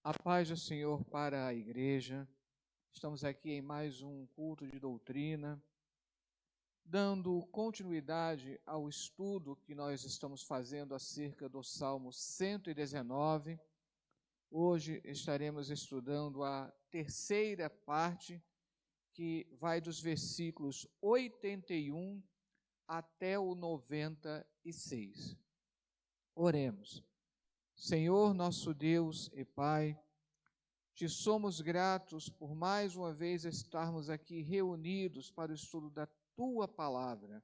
A paz do Senhor para a igreja. Estamos aqui em mais um culto de doutrina, dando continuidade ao estudo que nós estamos fazendo acerca do Salmo 119. Hoje estaremos estudando a terceira parte, que vai dos versículos 81 até o 96. Oremos. Senhor, nosso Deus e Pai, te somos gratos por mais uma vez estarmos aqui reunidos para o estudo da Tua Palavra.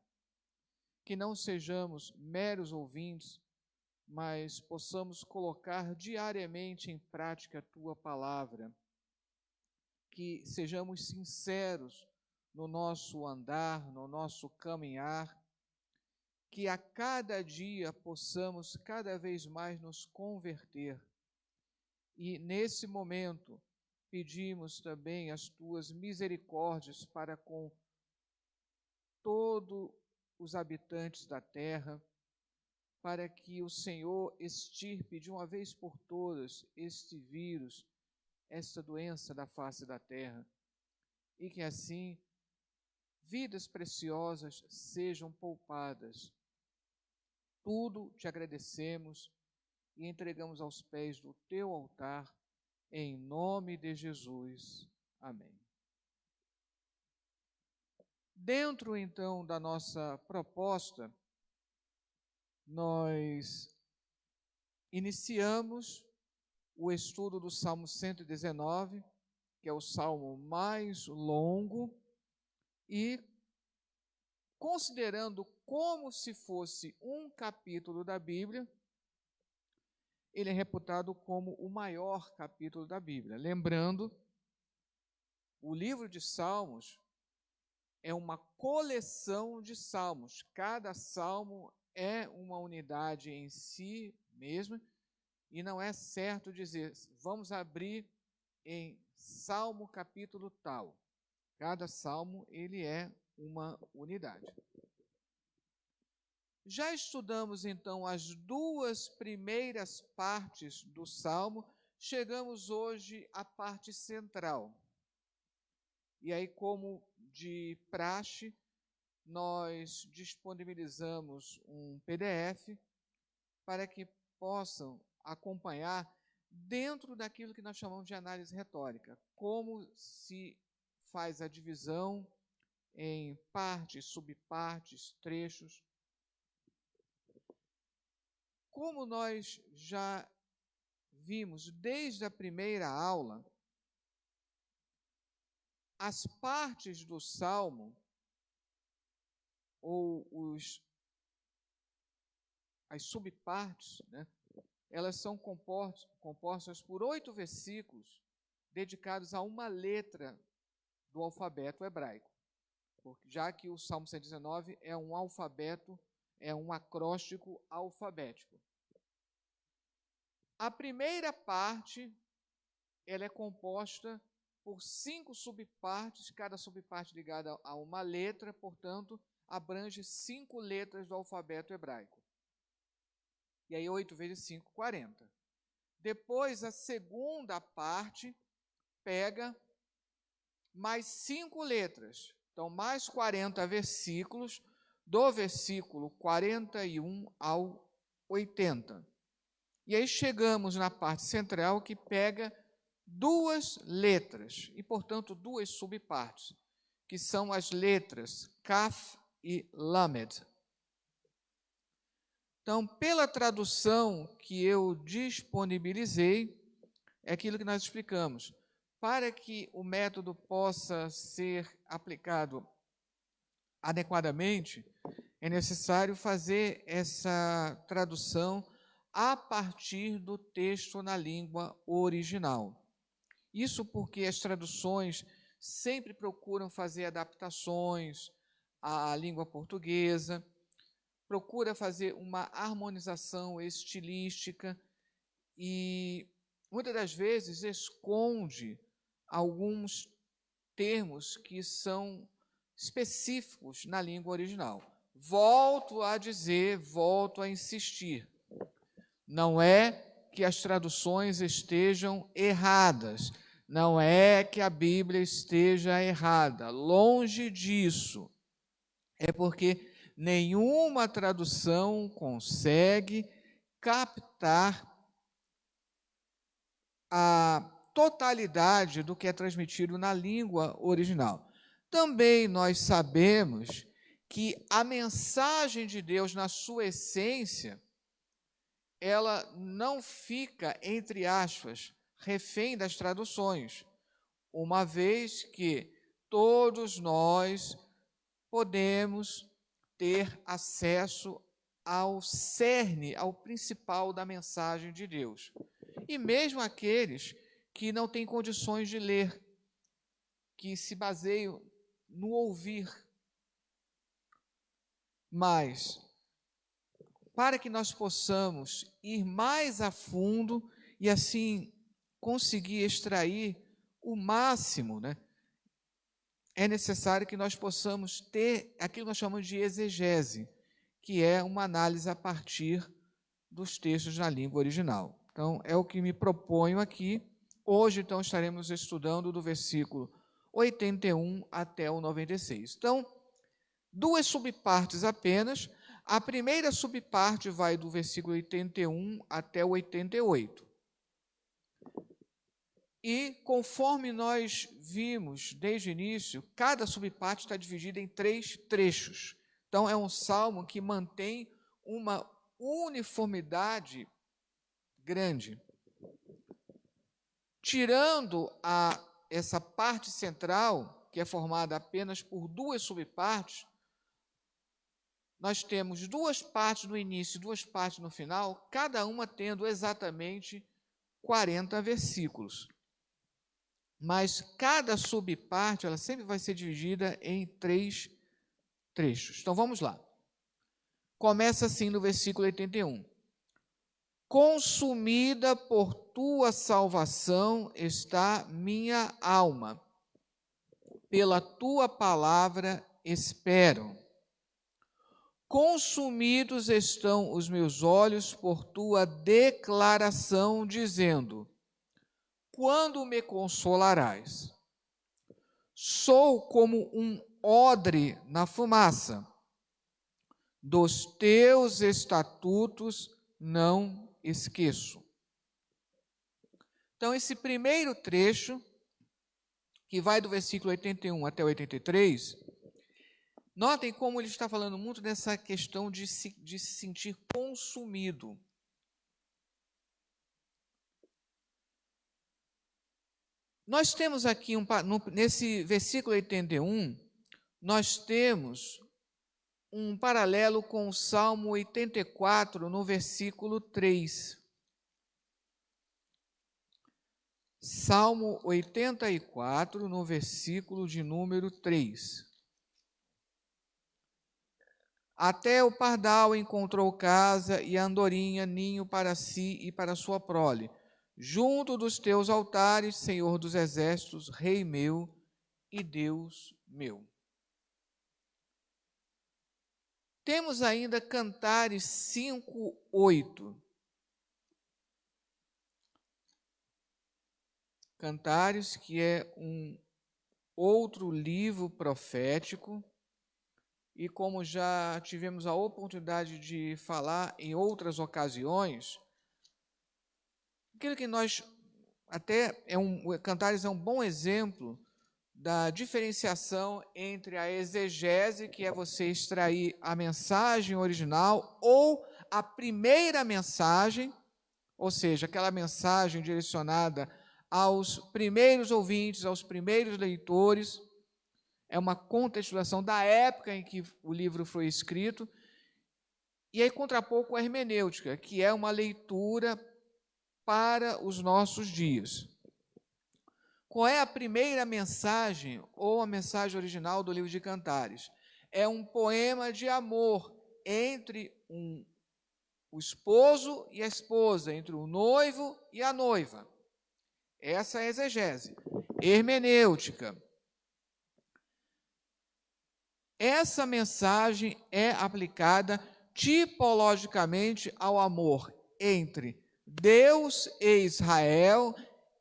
Que não sejamos meros ouvintes, mas possamos colocar diariamente em prática a Tua Palavra. Que sejamos sinceros no nosso andar, no nosso caminhar. Que a cada dia possamos cada vez mais nos converter. E nesse momento, pedimos também as Tuas misericórdias para com todos os habitantes da terra, para que o Senhor extirpe de uma vez por todas este vírus, esta doença da face da terra, e que assim vidas preciosas sejam poupadas. Tudo te agradecemos e entregamos aos pés do Teu altar, em nome de Jesus. Amém. Dentro, então, da nossa proposta, nós iniciamos o estudo do Salmo 119, que é o salmo mais longo, e considerando como se fosse um capítulo da Bíblia, ele é reputado como o maior capítulo da Bíblia. Lembrando, o livro de Salmos é uma coleção de salmos. Cada salmo é uma unidade em si mesma, e não é certo dizer, vamos abrir em Salmo capítulo tal. Cada salmo, ele é uma unidade. Já estudamos, então, as duas primeiras partes do salmo, chegamos hoje à parte central. E aí, como de praxe, nós disponibilizamos um PDF para que possam acompanhar dentro daquilo que nós chamamos de análise retórica, como se faz a divisão em partes, subpartes, trechos. Como nós já vimos desde a primeira aula, as partes do Salmo, ou as subpartes, né, elas são compostas por 8 versículos dedicados a uma letra do alfabeto hebraico, já que o Salmo 119 é um alfabeto, é um acróstico alfabético. A primeira parte, ela é composta por 5 subpartes, cada subparte ligada a uma letra, portanto, abrange 5 letras do alfabeto hebraico. E aí 8 vezes 5, 40. Depois, a segunda parte pega mais 5 letras. Então, mais 40 versículos, do versículo 41 ao 80. E aí chegamos na parte central, que pega 2 letras, e, portanto, 2 subpartes, que são as letras Kaf e Lamed. Então, pela tradução que eu disponibilizei, é aquilo que nós explicamos. Para que o método possa ser aplicado adequadamente, é necessário fazer essa tradução a partir do texto na língua original. Isso porque as traduções sempre procuram fazer adaptações à língua portuguesa, procura fazer uma harmonização estilística e, muitas das vezes, esconde alguns termos que são específicos na língua original. Volto a dizer, volto a insistir, não é que as traduções estejam erradas, não é que a Bíblia esteja errada, longe disso. É porque nenhuma tradução consegue captar a totalidade do que é transmitido na língua original. Também nós sabemos que a mensagem de Deus, na sua essência, ela não fica, entre aspas, refém das traduções, uma vez que todos nós podemos ter acesso ao cerne, ao principal da mensagem de Deus. E mesmo aqueles que não têm condições de ler, que se baseiam no ouvir. Mas, para que nós possamos ir mais a fundo e assim conseguir extrair o máximo, né, é necessário que nós possamos ter aquilo que nós chamamos de exegese, que é uma análise a partir dos textos na língua original. Então, é o que me proponho aqui. Hoje, então, estaremos estudando do versículo 81 até o 96. Então, duas subpartes apenas. A primeira subparte vai do versículo 81 até o 88. E, conforme nós vimos desde o início, cada subparte está dividida em 3 trechos. Então, é um salmo que mantém uma uniformidade grande. Tirando essa parte central, que é formada apenas por 2 subpartes, nós temos 2 partes no início e 2 partes no final, cada uma tendo exatamente 40 versículos. Mas cada subparte, ela sempre vai ser dividida em 3 trechos. Então, vamos lá. Começa assim no versículo 81. Consumida por tua salvação está minha alma, pela tua palavra espero. Consumidos estão os meus olhos por tua declaração, dizendo: quando me consolarás? Sou como um odre na fumaça. Dos teus estatutos não esqueço. Então, esse primeiro trecho, que vai do versículo 81 até o 83, notem como ele está falando muito dessa questão de se sentir consumido. Nós temos aqui, nesse versículo 81, nós temos um paralelo com o Salmo 84, no versículo 3. Salmo 84, no versículo de número 3. Até o pardal encontrou casa e a andorinha ninho para si e para sua prole. Junto dos teus altares, Senhor dos exércitos, Rei meu e Deus meu. Temos ainda Cantares 5:8. Cantares, que é um outro livro profético, e como já tivemos a oportunidade de falar em outras ocasiões, aquilo que nós Cantares é um bom exemplo da diferenciação entre a exegese, que é você extrair a mensagem original, ou a primeira mensagem, ou seja, aquela mensagem direcionada aos primeiros ouvintes, aos primeiros leitores. É uma contextualização da época em que o livro foi escrito, e aí contrapor com a hermenêutica, que é uma leitura para os nossos dias. Qual é a primeira mensagem, ou a mensagem original do livro de Cantares? É um poema de amor entre o esposo e a esposa, entre o noivo e a noiva. Essa é a exegese. Hermenêutica. Essa mensagem é aplicada tipologicamente ao amor entre Deus e Israel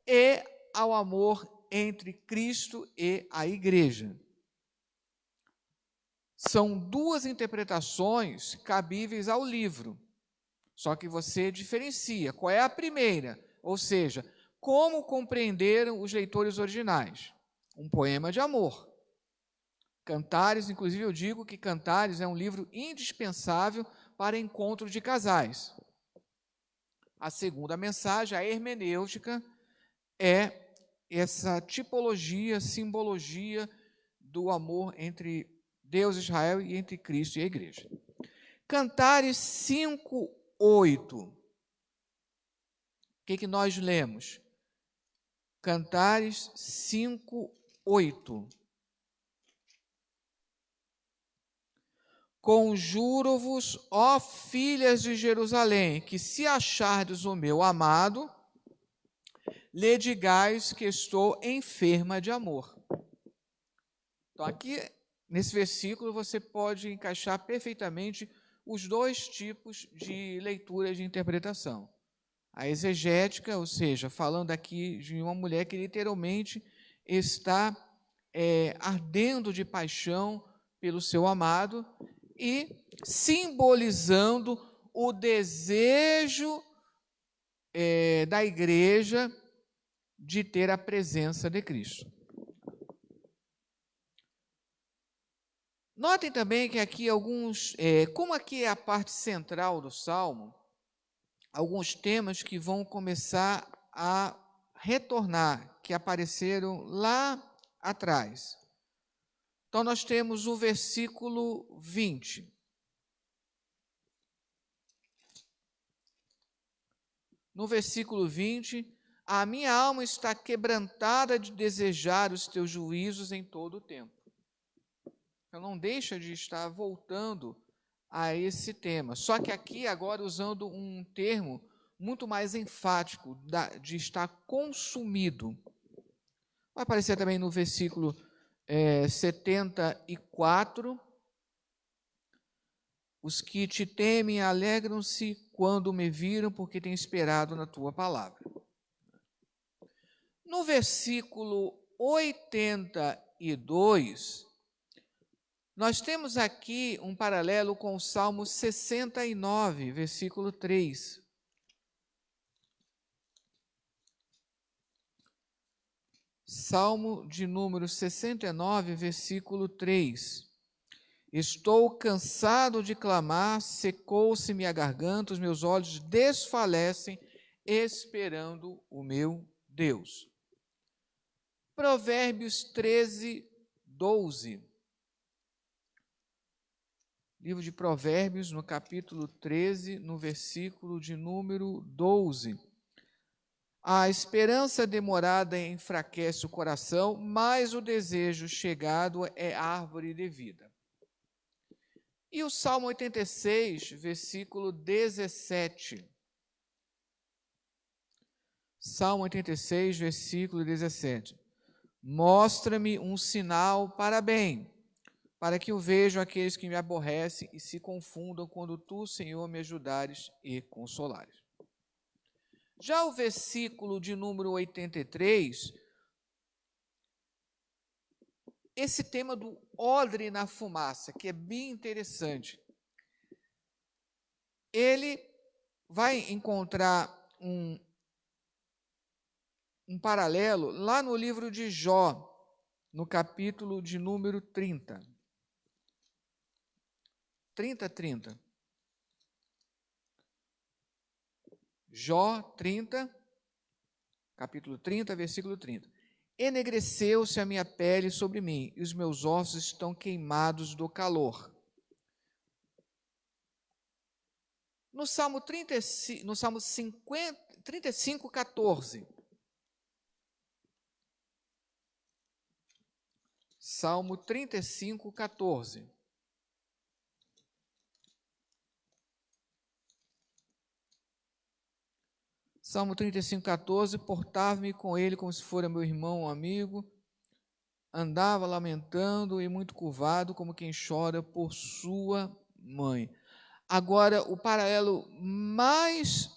e ao amor entre Cristo e a igreja. São duas interpretações cabíveis ao livro, só que você diferencia qual é a primeira, ou seja, como compreenderam os leitores originais. Um poema de amor. Cantares, inclusive eu digo que Cantares é um livro indispensável para encontro de casais. A segunda mensagem, a hermenêutica, é essa tipologia, simbologia do amor entre Deus e Israel e entre Cristo e a igreja. Cantares 5:8. O que nós lemos? Cantares 5:8. Conjuro-vos, ó filhas de Jerusalém, que se achardes o meu amado, lhe digais que estou enferma de amor. Então, aqui, nesse versículo, você pode encaixar perfeitamente os dois tipos de leitura de interpretação. A exegética, ou seja, falando aqui de uma mulher que literalmente está ardendo de paixão pelo seu amado e simbolizando o desejo da igreja de ter a presença de Cristo. Notem também que aqui como aqui é a parte central do Salmo, alguns temas que vão começar a retornar, que apareceram lá atrás. Então, nós temos o versículo 20. No versículo 20, a minha alma está quebrantada de desejar os teus juízos em todo o tempo. Então, não deixa de estar voltando a esse tema. Só que aqui, agora, usando um termo muito mais enfático, de estar consumido. Vai aparecer também no versículo 74. Os que te temem alegram-se quando me viram, porque têm esperado na tua palavra. No versículo 82, nós temos aqui um paralelo com o Salmo 69, versículo 3. Salmo de número 69, versículo 3. Estou cansado de clamar, secou-se-me a garganta, os meus olhos desfalecem, esperando o meu Deus. Provérbios 13, 12. Livro de Provérbios, no capítulo 13, no versículo de número 12. A esperança demorada enfraquece o coração, mas o desejo chegado é árvore de vida. E o Salmo 86, versículo 17. Salmo 86, versículo 17. Mostra-me um sinal para bem, para que o vejam aqueles que me aborrecem e se confundam quando tu, Senhor, me ajudares e consolares. Já o versículo de número 83, esse tema do odre na fumaça, que é bem interessante. Ele vai encontrar um paralelo lá no livro de Jó, no capítulo de número 30. 30. Jó 30, capítulo 30, versículo 30. Enegreceu-se a minha pele sobre mim, e os meus ossos estão queimados do calor. No Salmo 35, 14. Salmo 35, 14. Salmo 35, 14, portava-me com ele como se fora meu irmão ou amigo, andava lamentando e muito curvado, como quem chora por sua mãe. Agora, o paralelo mais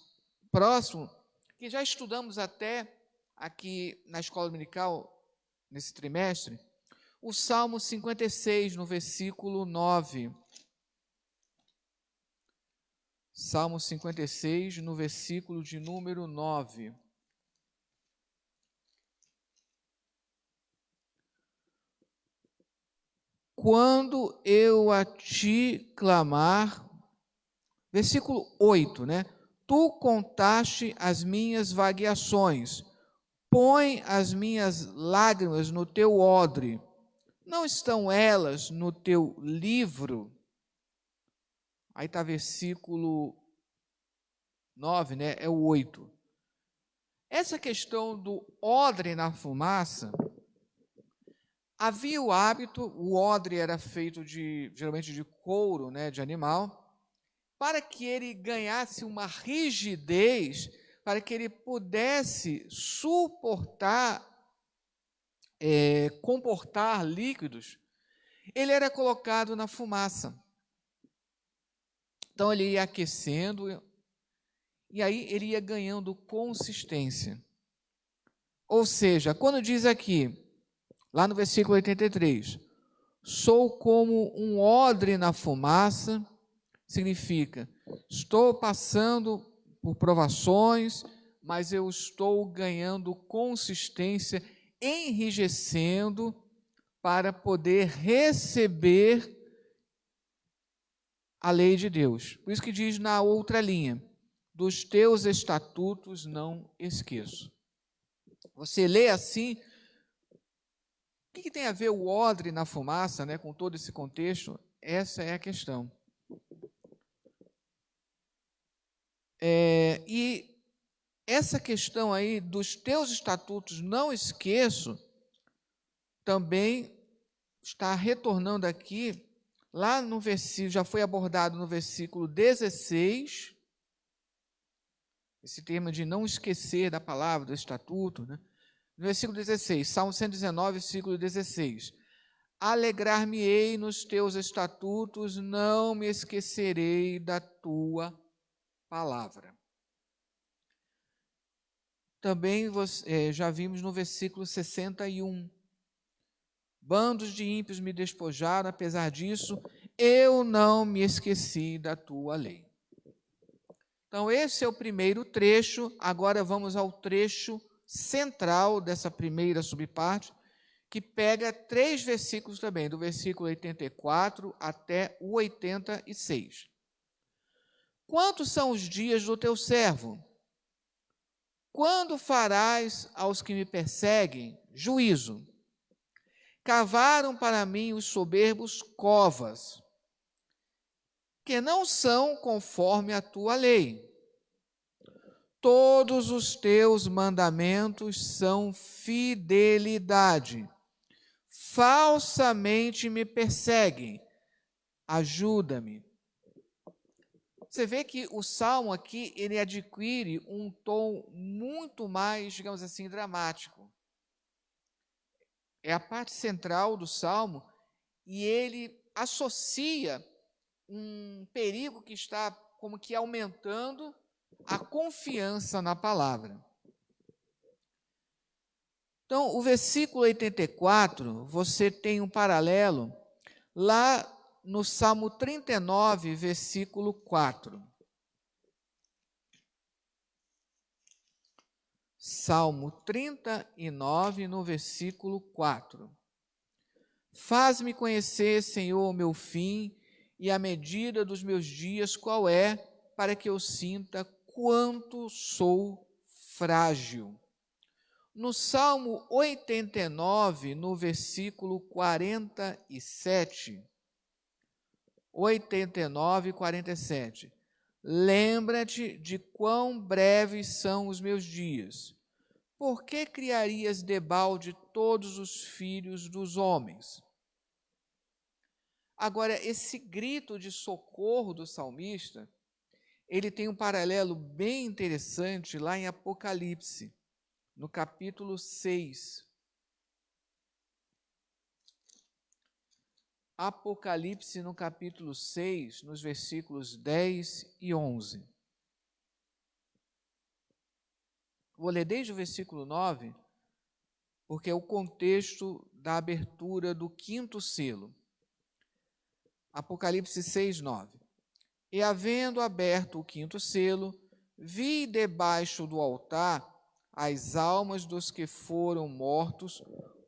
próximo, que já estudamos até aqui na escola dominical, nesse trimestre, o Salmo 56, no versículo 9. Salmo 56, no versículo de número 9. Quando eu a ti clamar, versículo 8, né? Tu contaste as minhas vagueações, põe as minhas lágrimas no teu odre. Não estão elas no teu livro? Aí está versículo 9, né? É o 8. Essa questão do odre na fumaça, havia o hábito, o odre era feito geralmente de couro, né, de animal, para que ele ganhasse uma rigidez, para que ele pudesse suportar, comportar líquidos, ele era colocado na fumaça. Então ele ia aquecendo, e aí ele ia ganhando consistência. Ou seja, quando diz aqui, lá no versículo 83, sou como um odre na fumaça, significa, estou passando por provações, mas eu estou ganhando consistência, enrijecendo, para poder receber a lei de Deus. Por isso que diz na outra linha, dos teus estatutos não esqueço. Você lê assim, o que tem a ver o odre na fumaça, né, com todo esse contexto? Essa é a questão. E essa questão aí dos teus estatutos não esqueço, também está retornando aqui, lá no versículo, já foi abordado no versículo 16, esse termo de não esquecer da palavra, do estatuto, né? No versículo 16, Salmo 119, versículo 16. Alegrar-me-ei nos teus estatutos, não me esquecerei da tua palavra. Também já vimos no versículo 61. Bandos de ímpios me despojaram, apesar disso, eu não me esqueci da tua lei. Então, esse é o primeiro trecho. Agora vamos ao trecho central dessa primeira subparte, que pega 3 versículos também, do versículo 84 até o 86. Quantos são os dias do teu servo? Quando farás aos que me perseguem juízo? Cavaram para mim os soberbos covas, que não são conforme a tua lei. Todos os teus mandamentos são fidelidade. Falsamente me perseguem. Ajuda-me. Você vê que o salmo aqui, ele adquire um tom muito mais, digamos assim, dramático. É a parte central do salmo e ele associa um perigo que está como que aumentando a confiança na palavra. Então, o versículo 84, você tem um paralelo lá no Salmo 39, versículo 4. Salmo 39, no versículo 4. Faz-me conhecer, Senhor, o meu fim e a medida dos meus dias qual é, para que eu sinta quanto sou frágil. No Salmo 89, no versículo 47, 89, 47. Lembra-te de quão breves são os meus dias. Por que criarias debalde todos os filhos dos homens? Agora, esse grito de socorro do salmista, ele tem um paralelo bem interessante lá em Apocalipse, no capítulo 6. Apocalipse, no capítulo 6, nos versículos 10 e 11. Vou ler desde o versículo 9, porque é o contexto da abertura do quinto selo. Apocalipse 6, 9. E havendo aberto o quinto selo, vi debaixo do altar as almas dos que foram mortos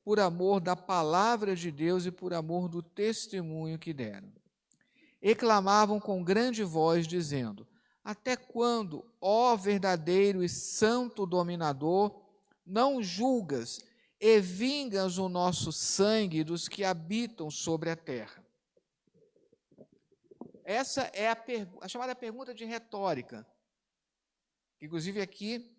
por amor da palavra de Deus e por amor do testemunho que deram. E clamavam com grande voz, dizendo: Até quando, ó verdadeiro e santo dominador, não julgas e vingas o nosso sangue dos que habitam sobre a terra? Essa é a chamada pergunta de retórica. Inclusive aqui,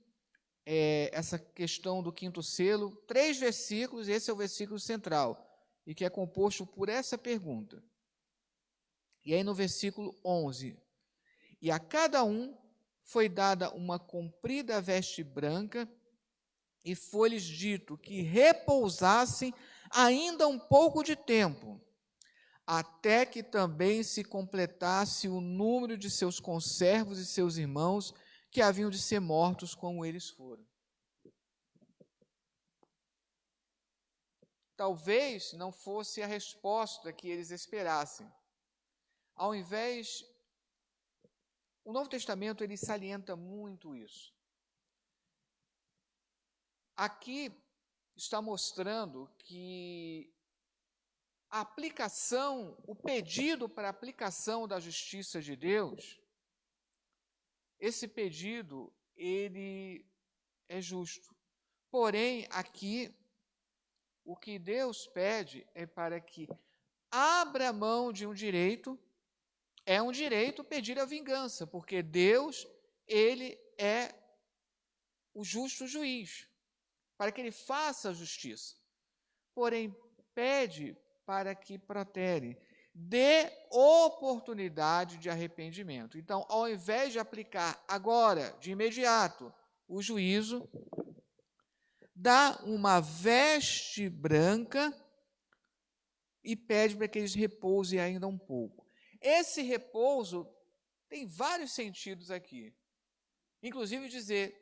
essa questão do quinto selo, 3 versículos, esse é o versículo central, e que é composto por essa pergunta. E aí no versículo 11, e a cada um foi dada uma comprida veste branca, e foi-lhes dito que repousassem ainda um pouco de tempo, até que também se completasse o número de seus conservos e seus irmãos, que haviam de ser mortos como eles foram. Talvez não fosse a resposta que eles esperassem. Ao invés, o Novo Testamento ele salienta muito isso. Aqui está mostrando que a aplicação, o pedido para a aplicação da justiça de Deus, esse pedido, ele é justo. Porém, aqui, o que Deus pede é para que abra mão de um direito, é um direito pedir a vingança, porque Deus, ele é o justo juiz, para que ele faça a justiça. Porém, pede para que protere, dê oportunidade de arrependimento. Então, ao invés de aplicar agora, de imediato, o juízo, dá uma veste branca e pede para que eles repousem ainda um pouco. Esse repouso tem vários sentidos aqui. Inclusive dizer,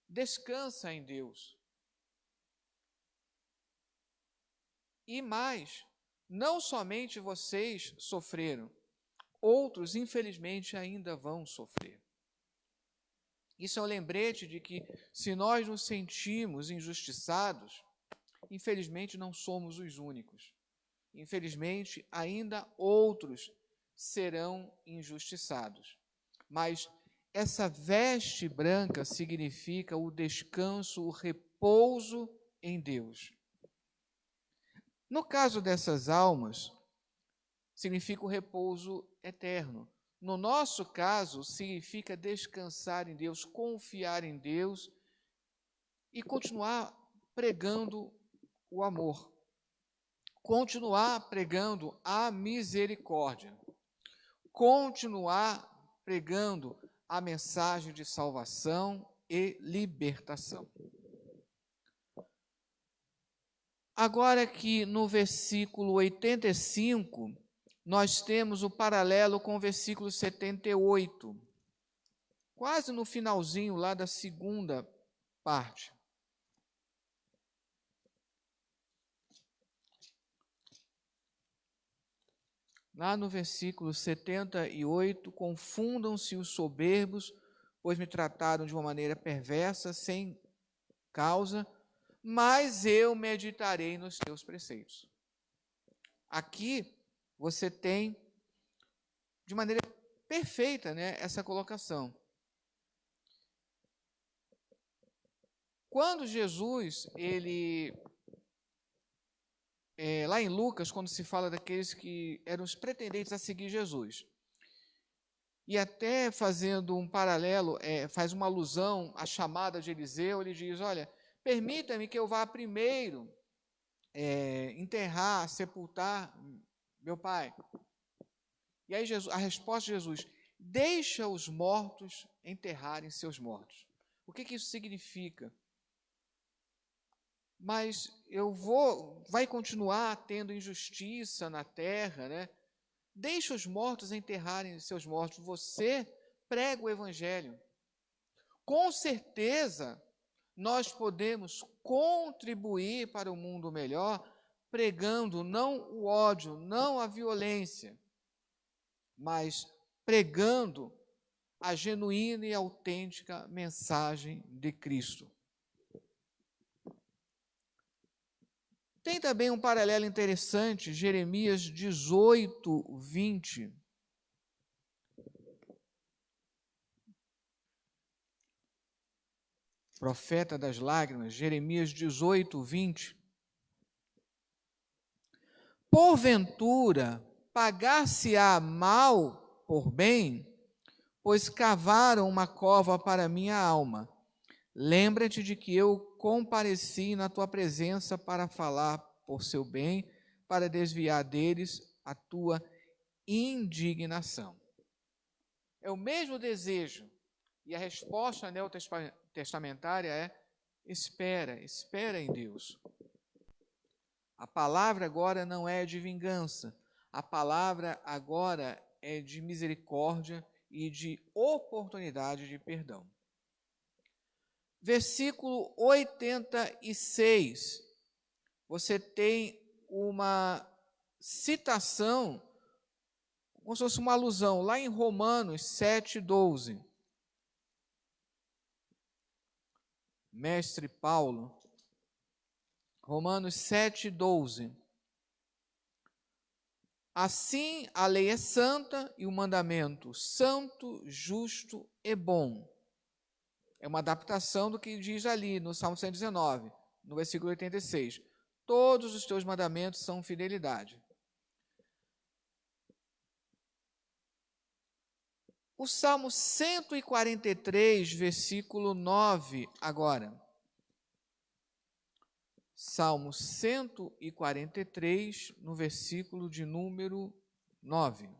descansa em Deus. E mais, não somente vocês sofreram, outros, infelizmente, ainda vão sofrer. Isso é um lembrete de que, se nós nos sentimos injustiçados, infelizmente não somos os únicos. Infelizmente, ainda outros serão injustiçados. Mas essa veste branca significa o descanso, o repouso em Deus. No caso dessas almas, significa o repouso eterno. No nosso caso, significa descansar em Deus, confiar em Deus e continuar pregando o amor. Continuar pregando a misericórdia. Continuar pregando a mensagem de salvação e libertação. Agora que no versículo 85, nós temos o paralelo com o versículo 78, quase no finalzinho lá da segunda parte. Lá no versículo 78, confundam-se os soberbos, pois me trataram de uma maneira perversa, sem causa, mas eu meditarei nos teus preceitos. Aqui você tem, de maneira perfeita, essa colocação. Quando Jesus, lá em Lucas, quando se fala daqueles que eram os pretendentes a seguir Jesus, e até fazendo um paralelo, faz uma alusão à chamada de Eliseu, ele diz, olha, permita-me que eu vá primeiro enterrar, sepultar meu pai. E aí a resposta de Jesus, deixa os mortos enterrarem seus mortos. O que isso significa? Mas vai continuar tendo injustiça na terra, Deixa os mortos enterrarem seus mortos. Você prega o evangelho. Com certeza, nós podemos contribuir para um mundo melhor pregando não o ódio, não a violência, mas pregando a genuína e autêntica mensagem de Cristo. Tem também um paralelo interessante, Jeremias 18, 20. Profeta das lágrimas, Jeremias 18, 20. Porventura, pagar-se-á mal por bem, pois cavaram uma cova para minha alma. Lembra-te de que eu compareci na tua presença para falar por seu bem, para desviar deles a tua indignação. É o mesmo desejo, e a resposta neotestamentária é: espera em Deus. A palavra agora não é de vingança, a palavra agora é de misericórdia e de oportunidade de perdão. Versículo 86, você tem uma citação, como se fosse uma alusão, lá em Romanos 7,12. Mestre Paulo, Romanos 7,12. Assim a lei é santa e o mandamento santo, justo e bom. É uma adaptação do que diz ali no Salmo 119, no versículo 86. Todos os teus mandamentos são fidelidade. O Salmo 143, versículo 9, agora. Salmo 143, no versículo de número 9.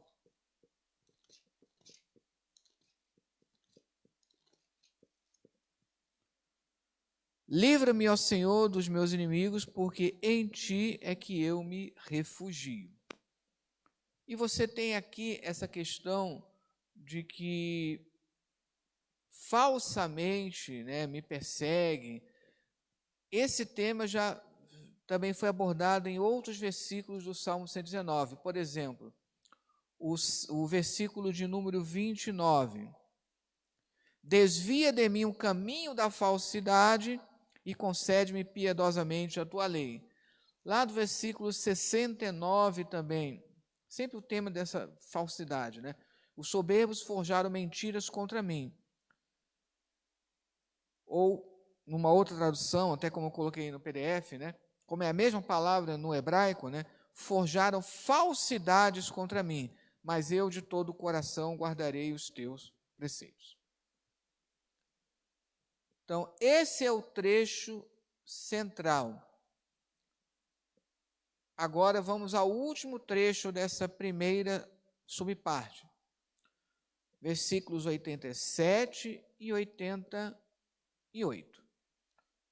Livra-me, ó Senhor, dos meus inimigos, porque em ti é que eu me refugio. E você tem aqui essa questão de que falsamente, me perseguem. Esse tema já também foi abordado em outros versículos do Salmo 119. Por exemplo, o versículo de número 29. Desvia de mim o caminho da falsidade e concede-me piedosamente a tua lei. Lá do versículo 69 também, sempre o tema dessa falsidade, Os soberbos forjaram mentiras contra mim. Ou, numa outra tradução, até como eu coloquei no PDF, como é a mesma palavra no hebraico, forjaram falsidades contra mim, mas eu de todo o coração guardarei os teus preceitos. Então, esse é o trecho central. Agora vamos ao último trecho dessa primeira subparte. Versículos 87 e 88.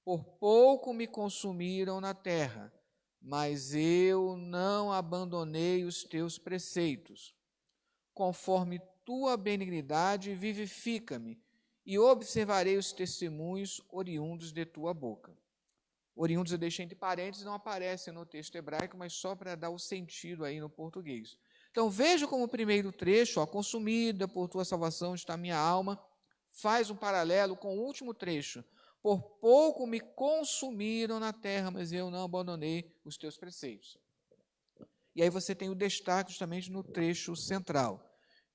Por pouco me consumiram na terra, mas eu não abandonei os teus preceitos. Conforme tua benignidade, vivifica-me, e observarei os testemunhos oriundos de tua boca. Oriundos eu deixei entre parênteses, não aparece no texto hebraico, mas só para dar o sentido aí no português. Então, veja como o primeiro trecho, consumida por tua salvação está minha alma, faz um paralelo com o último trecho. Por pouco me consumiram na terra, mas eu não abandonei os teus preceitos. E aí você tem o destaque justamente no trecho central,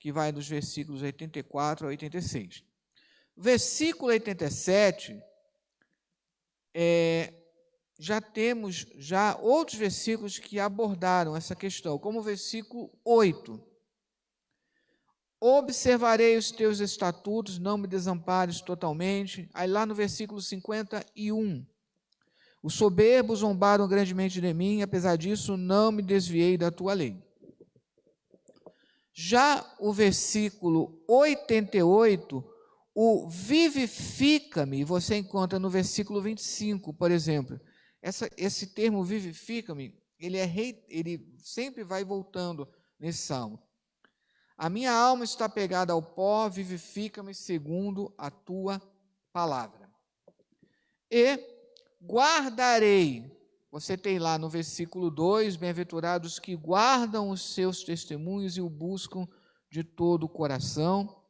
que vai dos versículos 84 a 86. Versículo 87, já temos outros versículos que abordaram essa questão, como o versículo 8. Observarei os teus estatutos, não me desampares totalmente. Aí lá no versículo 51. Os soberbos zombaram grandemente de mim, apesar disso não me desviei da tua lei. Já o versículo 88, o vivifica-me, você encontra no versículo 25, por exemplo. Esse termo vivifica-me, ele sempre vai voltando nesse salmo. A minha alma está pegada ao pó, vivifica-me segundo a tua palavra. E guardarei. Você tem lá no versículo 2, bem-aventurados que guardam os seus testemunhos e o buscam de todo o coração.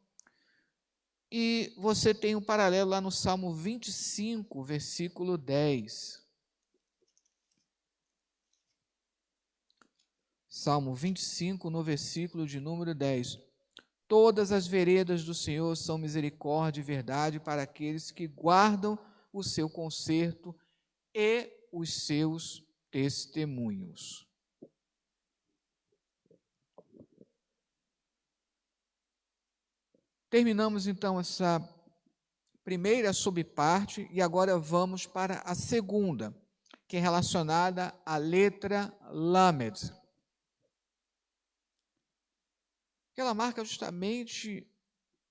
E você tem um paralelo lá no Salmo 25, versículo 10. Salmo 25, no versículo de número 10. Todas as veredas do Senhor são misericórdia e verdade para aqueles que guardam o seu conserto e os seus testemunhos. Terminamos então essa primeira subparte e agora vamos para a segunda, que é relacionada à letra Lamed. Ela marca justamente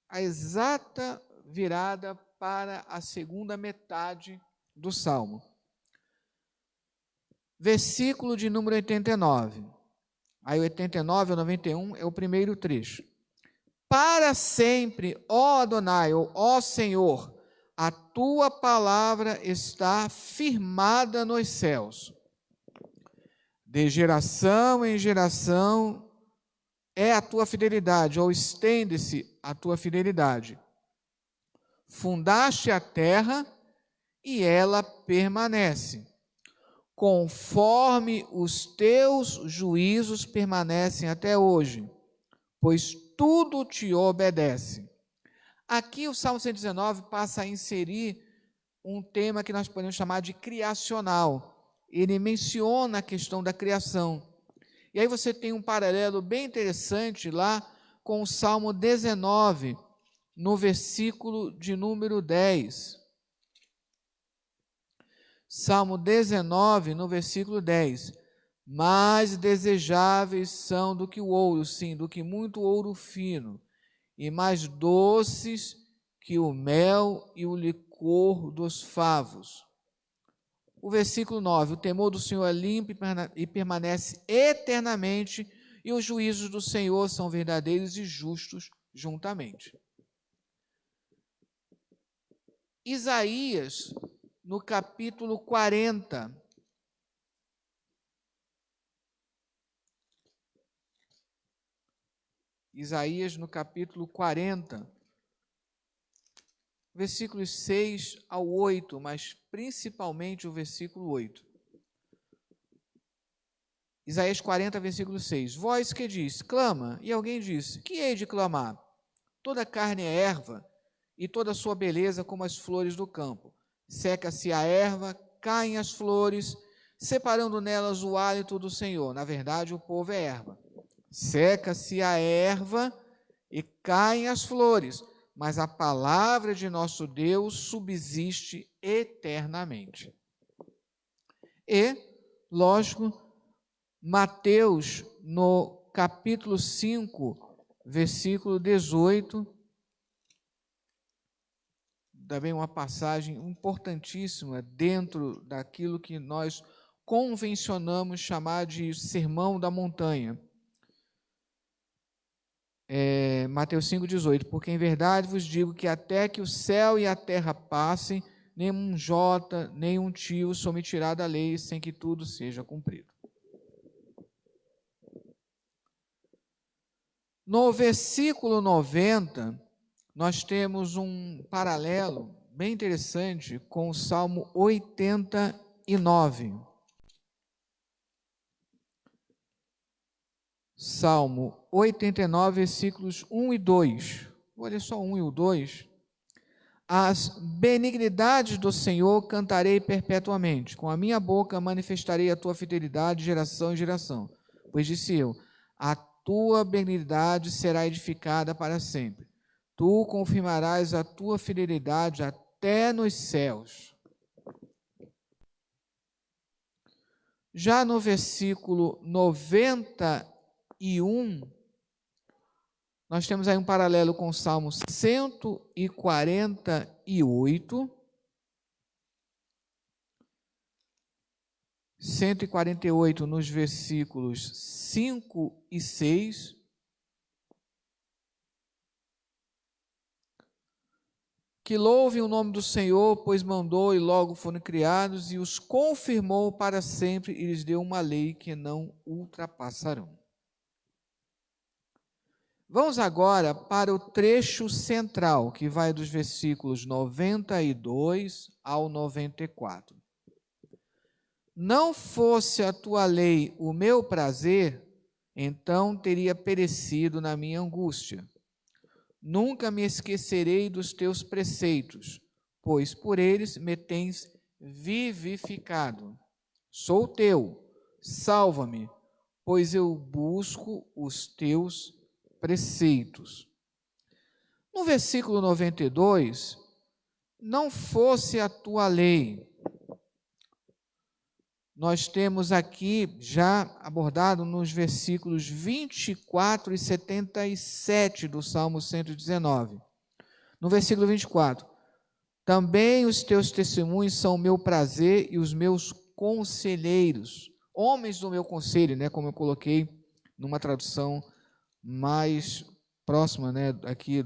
a exata virada para a segunda metade do Salmo. Versículo de número 89. Aí 89 ao 91 é o primeiro trecho. Para sempre, ó Adonai, ó Senhor, a tua palavra está firmada nos céus. De geração em geração é a tua fidelidade, ou estende-se a tua fidelidade. Fundaste a terra e ela permanece. Conforme os teus juízos permanecem até hoje, pois tudo te obedece. Aqui o Salmo 119 passa a inserir um tema que nós podemos chamar de criacional. Ele menciona a questão da criação. E aí você tem um paralelo bem interessante lá com o Salmo 19, no versículo de número 10. Salmo 19, no versículo 10. Mais desejáveis são do que o ouro, sim, do que muito ouro fino, e mais doces que o mel e o licor dos favos. O versículo 9, o temor do Senhor é limpo e permanece eternamente, e os juízos do Senhor são verdadeiros e justos juntamente. Isaías, no capítulo 40, Isaías, no capítulo 40, versículos 6 ao 8, mas principalmente o versículo 8. Isaías 40, versículo 6. Voz que diz, clama, e alguém disse, que hei de clamar? Toda carne é erva, e toda a sua beleza como as flores do campo. Seca-se a erva, caem as flores, separando nelas o hálito do Senhor. Na verdade, o povo é erva. Seca-se a erva e caem as flores, mas a palavra de nosso Deus subsiste eternamente. E, lógico, Mateus, no capítulo 5, versículo 18, também uma passagem importantíssima dentro daquilo que nós convencionamos chamar de Sermão da Montanha. Mateus 5,18, porque em verdade vos digo que até que o céu e a terra passem, nem um jota, nem um tio se omitirá da lei, sem que tudo seja cumprido. No versículo 90, nós temos um paralelo bem interessante com o Salmo 89. Salmo 89, versículos 1 e 2. Olha só 1 e o 2. As benignidades do Senhor cantarei perpetuamente, com a minha boca manifestarei a tua fidelidade de geração em geração. Pois disse eu, a tua benignidade será edificada para sempre. Tu confirmarás a tua fidelidade até nos céus. Já no versículo 91, nós temos aí um paralelo com o Salmo 148. 148 nos versículos 5 e 6, Que louvem o nome do Senhor, pois mandou e logo foram criados, e os confirmou para sempre, e lhes deu uma lei que não ultrapassarão. Vamos agora para o trecho central, que vai dos versículos 92 ao 94. Não fosse a tua lei o meu prazer, então teria perecido na minha angústia. Nunca me esquecerei dos teus preceitos, pois por eles me tens vivificado. Sou teu, salva-me, pois eu busco os teus preceitos. No versículo 92, não fosse a tua lei. Nós temos aqui já abordado nos versículos 24 e 77 do Salmo 119. No versículo 24, também os teus testemunhos são o meu prazer e os meus conselheiros, homens do meu conselho, né, como eu coloquei numa tradução mais próxima, né, aqui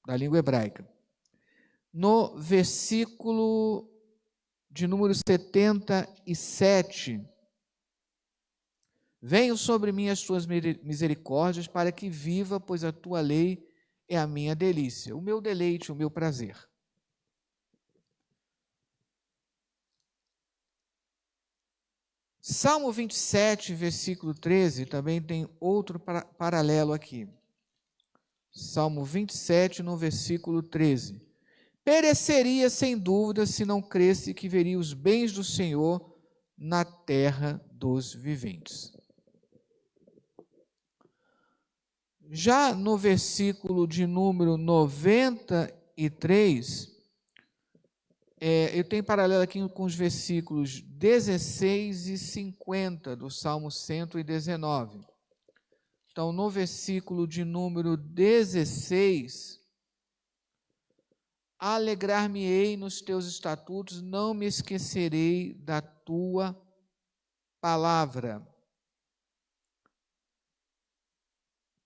da língua hebraica. No versículo de número 77, venham sobre mim as tuas misericórdias para que viva, pois a tua lei é a minha delícia, o meu deleite, o meu prazer. Salmo 27, versículo 13, também tem outro paralelo aqui. Salmo 27, no versículo 13. Pereceria sem dúvida se não cresce que veria os bens do Senhor na terra dos viventes. Já no versículo de número 93, eu tenho paralelo aqui com os versículos 16 e 50 do Salmo 119. Então, no versículo de número 16, alegrar-me-ei nos teus estatutos, não me esquecerei da tua palavra.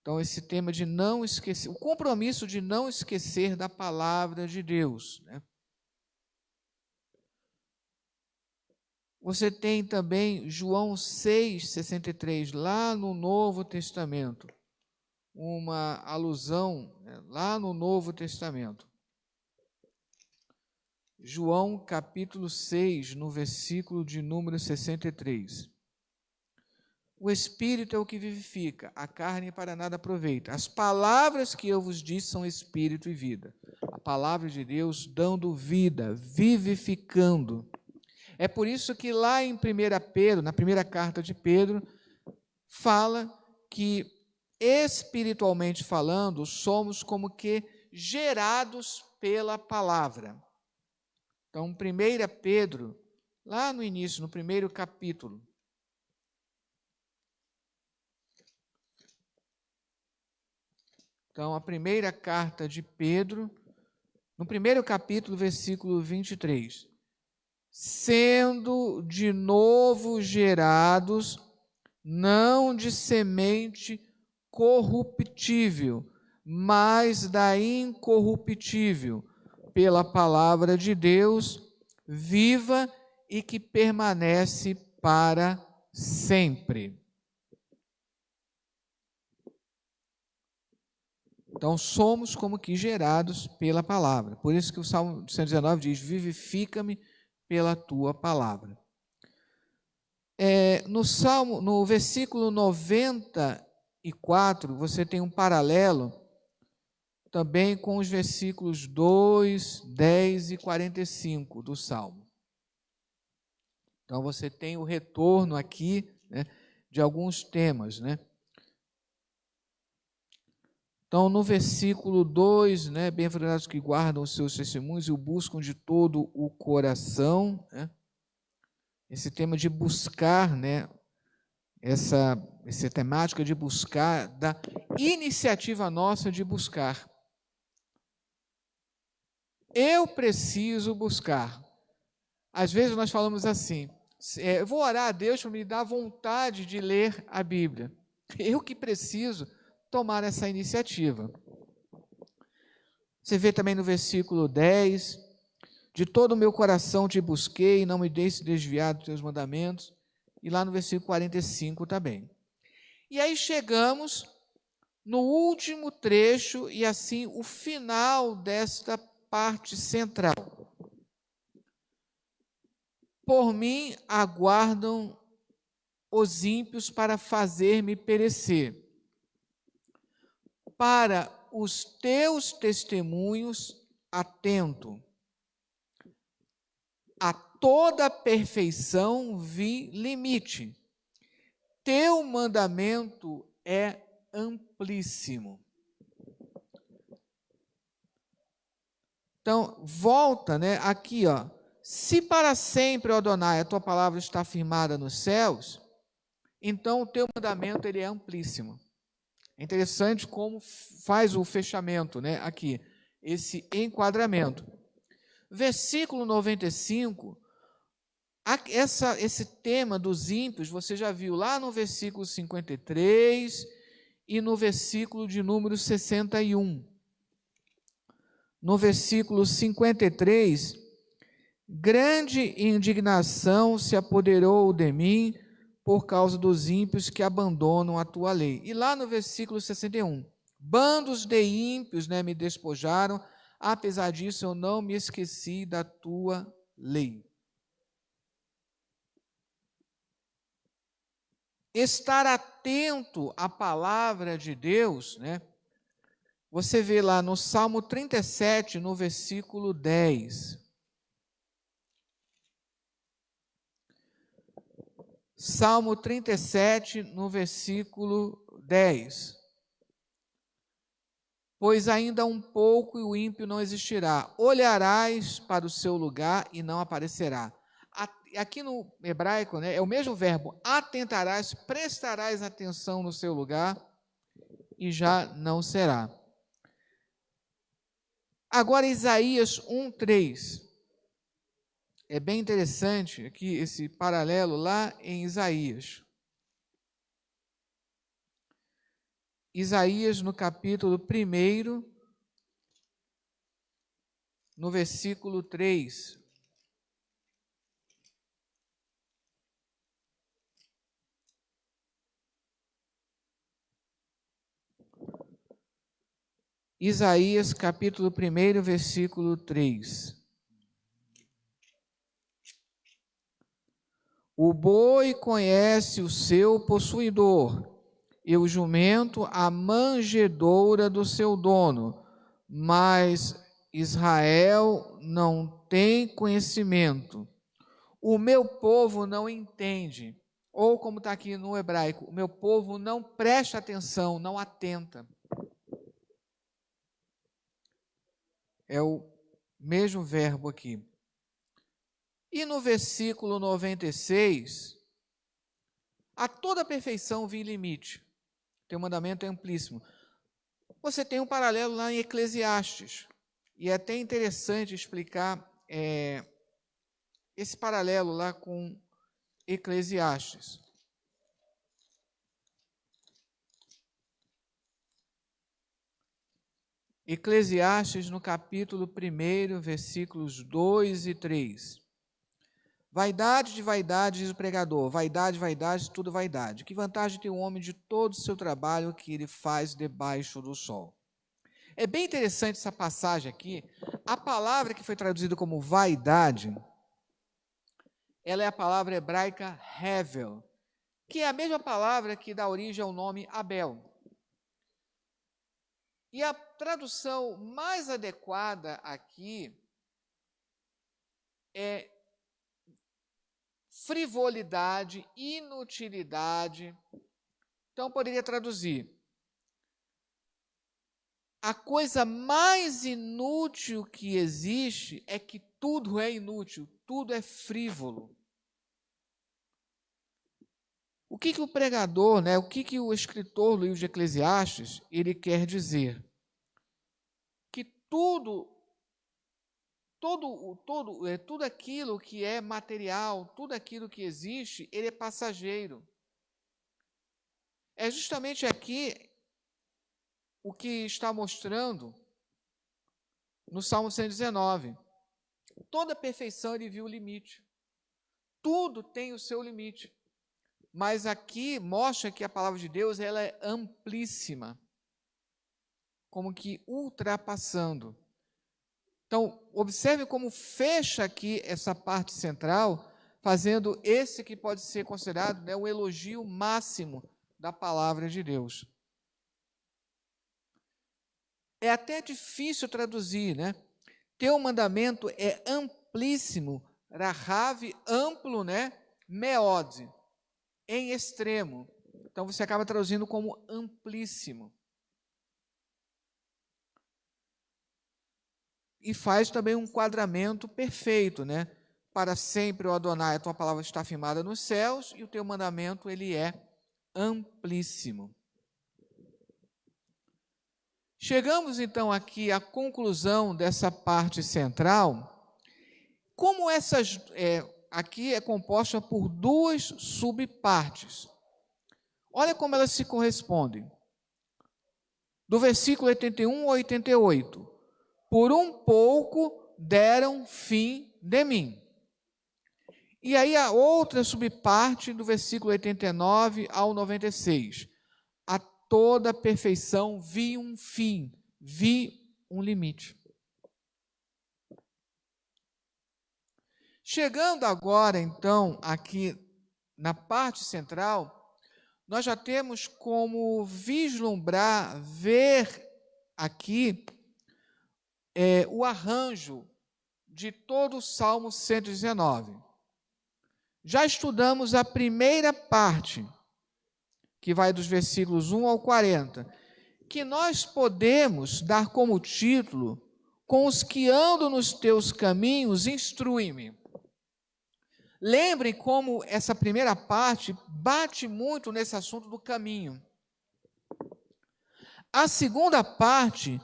Então, esse tema de não esquecer, o compromisso de não esquecer da palavra de Deus, né? Você tem também João 6,63, lá no Novo Testamento, uma alusão, né, lá no Novo Testamento. João capítulo 6, no versículo de número 63. O Espírito é o que vivifica, a carne para nada aproveita. As palavras que eu vos disse são Espírito e vida. A palavra de Deus dando vida, vivificando. É por isso que lá em 1 Pedro, na primeira carta de Pedro, fala que, espiritualmente falando, somos como que gerados pela palavra. Então, 1 Pedro, lá no início, no primeiro capítulo, então, a primeira carta de Pedro, no primeiro capítulo, versículo 23. Sendo de novo gerados, não de semente corruptível, mas da incorruptível, pela palavra de Deus, viva e que permanece para sempre. Então, somos como que gerados pela palavra. Por isso que o Salmo 119 diz, vivifica-me pela tua palavra. No versículo 94, você tem um paralelo também com os versículos 2, 10 e 45 do Salmo. Então, você tem o retorno aqui, né, de alguns temas, né? Então, no versículo 2, né, bem-aventurados que guardam os seus testemunhos e o buscam de todo o coração, né? Esse tema de buscar, né, essa temática de buscar, da iniciativa nossa de buscar. Eu preciso buscar. Às vezes nós falamos assim, eu vou orar a Deus para me dar vontade de ler a Bíblia. Eu que preciso tomar essa iniciativa. Você vê também no versículo 10, de todo o meu coração te busquei, não me deixe desviar dos teus mandamentos. E lá no versículo 45 também. E aí chegamos no último trecho e assim o final desta parte central. Por mim aguardam os ímpios para fazer-me perecer. Para os teus testemunhos atento. A toda perfeição vi limite. Teu mandamento é amplíssimo. Então, volta, né, aqui, ó. Se para sempre, ó Adonai, a tua palavra está firmada nos céus, então o teu mandamento ele é amplíssimo. É interessante como faz o fechamento, né, aqui, esse enquadramento. Versículo 95, esse tema dos ímpios, você já viu lá no versículo 53 e no versículo de número 61. No versículo 53, grande indignação se apoderou de mim por causa dos ímpios que abandonam a tua lei. E lá no versículo 61, bandos de ímpios, né, me despojaram, apesar disso eu não me esqueci da tua lei. Estar atento à palavra de Deus, né? Você vê lá no Salmo 37, no versículo 10. Salmo 37, no versículo 10. Pois ainda um pouco e o ímpio não existirá. Olharás para o seu lugar e não aparecerá. Aqui no hebraico, né, é o mesmo verbo, atentarás, prestarás atenção no seu lugar e já não será. Agora, Isaías 1:3. É bem interessante aqui esse paralelo lá em Isaías. Isaías, no capítulo 1, no versículo 3. Isaías, capítulo 1, versículo 3. O boi conhece o seu possuidor, e o jumento a manjedoura do seu dono, mas Israel não tem conhecimento. O meu povo não entende. Ou como está aqui no hebraico, o meu povo não presta atenção, não atenta. É o mesmo verbo aqui. E no versículo 96, a toda perfeição vi limite. Teu mandamento é amplíssimo. Você tem um paralelo lá em Eclesiastes. E é até interessante explicar esse paralelo lá com Eclesiastes. Eclesiastes, no capítulo 1, versículos 2 e 3. Vaidade de vaidade, diz o pregador, vaidade, vaidade, tudo vaidade. Que vantagem tem o homem de todo o seu trabalho que ele faz debaixo do sol? É bem interessante essa passagem aqui. A palavra que foi traduzida como vaidade, ela é a palavra hebraica hevel, que é a mesma palavra que dá origem ao nome Abel. E a tradução mais adequada aqui é frivolidade, inutilidade. Então, poderia traduzir: a coisa mais inútil que existe é que tudo é inútil, tudo é frívolo. O que o pregador, né, o que o escritor do livro de Eclesiastes, ele quer dizer? Que tudo aquilo que é material, tudo aquilo que existe, ele é passageiro. É justamente aqui o que está mostrando no Salmo 119. Toda perfeição ele viu o limite. Tudo tem o seu limite. Mas aqui mostra que a palavra de Deus ela é amplíssima, como que ultrapassando. Então, observe como fecha aqui essa parte central, fazendo esse que pode ser considerado, né, o elogio máximo da palavra de Deus. É até difícil traduzir, né? Teu mandamento é amplíssimo, rahav, amplo, né? Meod, em extremo. Então você acaba traduzindo como amplíssimo. E faz também um enquadramento perfeito, né? Para sempre, ó Adonai, a tua palavra está firmada nos céus e o teu mandamento, ele é amplíssimo. Chegamos, então, aqui à conclusão dessa parte central. Como aqui é composta por duas subpartes. Olha como elas se correspondem. Do versículo 81 ao 88. Por um pouco deram fim de mim. E aí a outra subparte do versículo 89 ao 96. A toda perfeição vi um fim, vi um limite. Chegando agora, então, aqui na parte central, nós já temos como vislumbrar, ver aqui o arranjo de todo o Salmo 119. Já estudamos a primeira parte, que vai dos versículos 1 ao 40, que nós podemos dar como título: com os que andam nos teus caminhos, instrui-me. Lembrem como essa primeira parte bate muito nesse assunto do caminho. A segunda parte,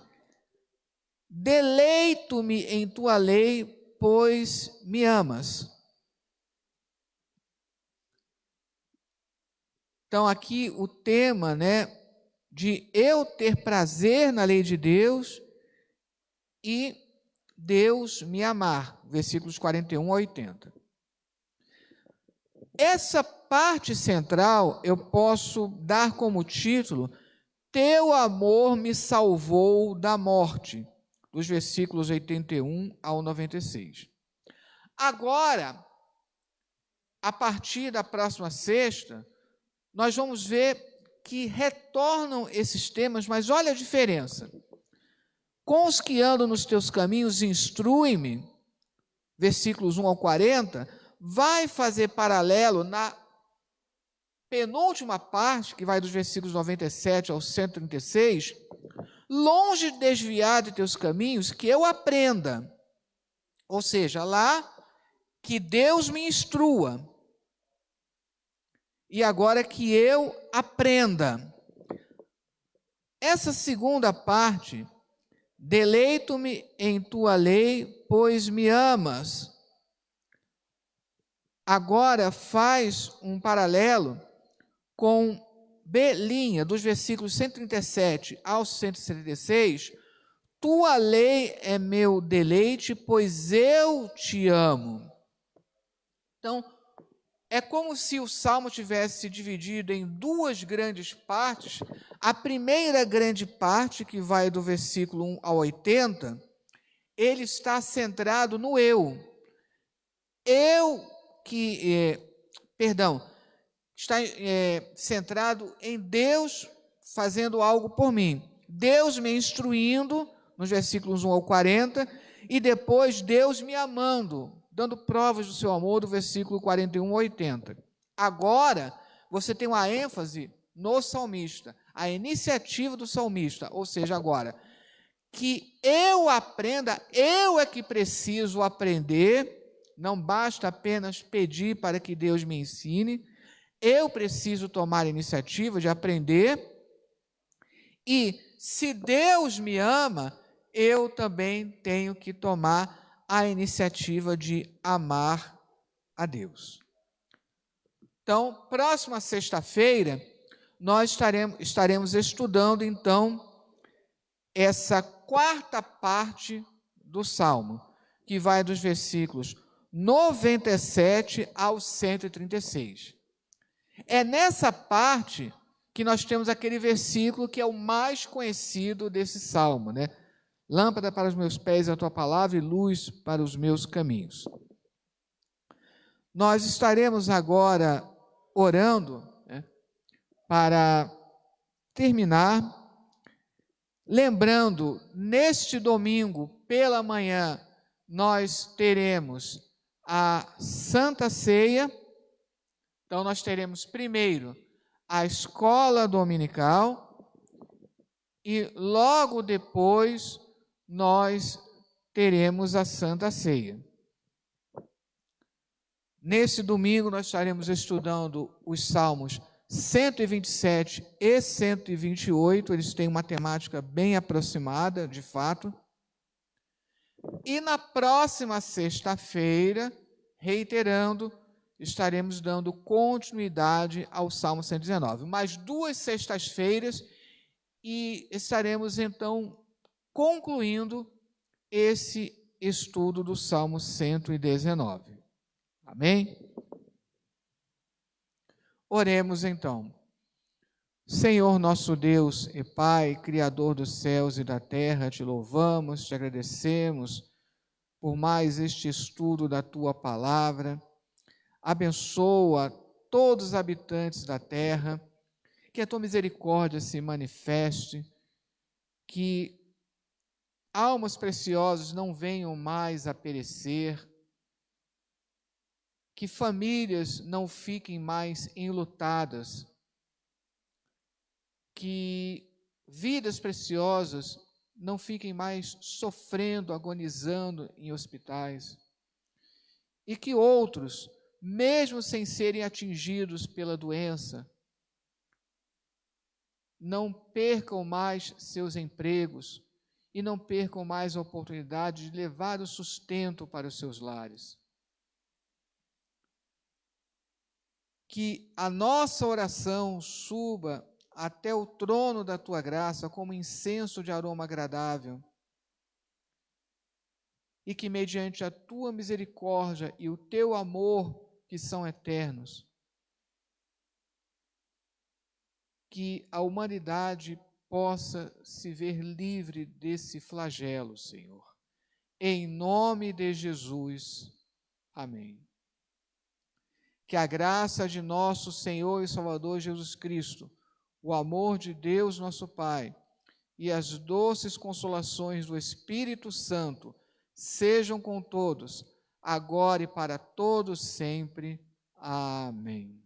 deleito-me em tua lei, pois me amas. Então, aqui o tema, né, de eu ter prazer na lei de Deus e Deus me amar, versículos 41 a 80. Essa parte central eu posso dar como título: teu amor me salvou da morte, dos versículos 81 ao 96. Agora, a partir da próxima sexta, nós vamos ver que retornam esses temas, mas olha a diferença. Com os que andam nos teus caminhos, instrui-me, versículos 1 ao 40, vai fazer paralelo na penúltima parte, que vai dos versículos 97 ao 136, longe de desviar de teus caminhos, que eu aprenda. Ou seja, lá, que Deus me instrua. E agora que eu aprenda. Essa segunda parte, deleito-me em tua lei, pois me amas. Agora faz um paralelo com B', dos versículos 137 ao 176, tua lei é meu deleite, pois eu te amo. Então, é como se o Salmo tivesse dividido em duas grandes partes. A primeira grande parte, que vai do versículo 1 ao 80, ele está centrado no eu. Está centrado em Deus fazendo algo por mim. Deus me instruindo, nos versículos 1 ao 40, e depois Deus me amando, dando provas do seu amor, do versículo 41 ao 80. Agora, você tem uma ênfase no salmista, a iniciativa do salmista, ou seja, agora, que eu aprenda, eu é que preciso aprender, não basta apenas pedir para que Deus me ensine, eu preciso tomar a iniciativa de aprender, e se Deus me ama, eu também tenho que tomar a iniciativa de amar a Deus. Então, próxima sexta-feira, nós estaremos estudando, então, essa quarta parte do Salmo, que vai dos versículos 97 ao 136. É nessa parte que nós temos aquele versículo que é o mais conhecido desse Salmo, né? Lâmpada para os meus pés é a tua palavra e luz para os meus caminhos. Nós estaremos agora orando, né, para terminar, lembrando, neste domingo, pela manhã, nós teremos a Santa Ceia. Então, nós teremos primeiro a escola dominical e logo depois nós teremos a Santa Ceia. Nesse domingo nós estaremos estudando os Salmos 127 e 128, eles têm uma temática bem aproximada, de fato. E na próxima sexta-feira, reiterando, estaremos dando continuidade ao Salmo 119. Mais 2 sextas-feiras e estaremos então concluindo esse estudo do Salmo 119. Amém? Oremos então. Senhor nosso Deus e Pai, Criador dos céus e da terra, te louvamos, te agradecemos por mais este estudo da tua palavra. Abençoa todos os habitantes da terra, que a tua misericórdia se manifeste, que almas preciosas não venham mais a perecer, que famílias não fiquem mais enlutadas, que vidas preciosas não fiquem mais sofrendo, agonizando em hospitais, e que outros, mesmo sem serem atingidos pela doença, não percam mais seus empregos e não percam mais a oportunidade de levar o sustento para os seus lares. Que a nossa oração suba até o trono da tua graça como incenso de aroma agradável, e que mediante a tua misericórdia e o teu amor, que são eternos, que a humanidade possa se ver livre desse flagelo, Senhor. Em nome de Jesus. Amém. Que a graça de nosso Senhor e Salvador Jesus Cristo, o amor de Deus nosso Pai e as doces consolações do Espírito Santo sejam com todos, agora e para todos sempre. Amém.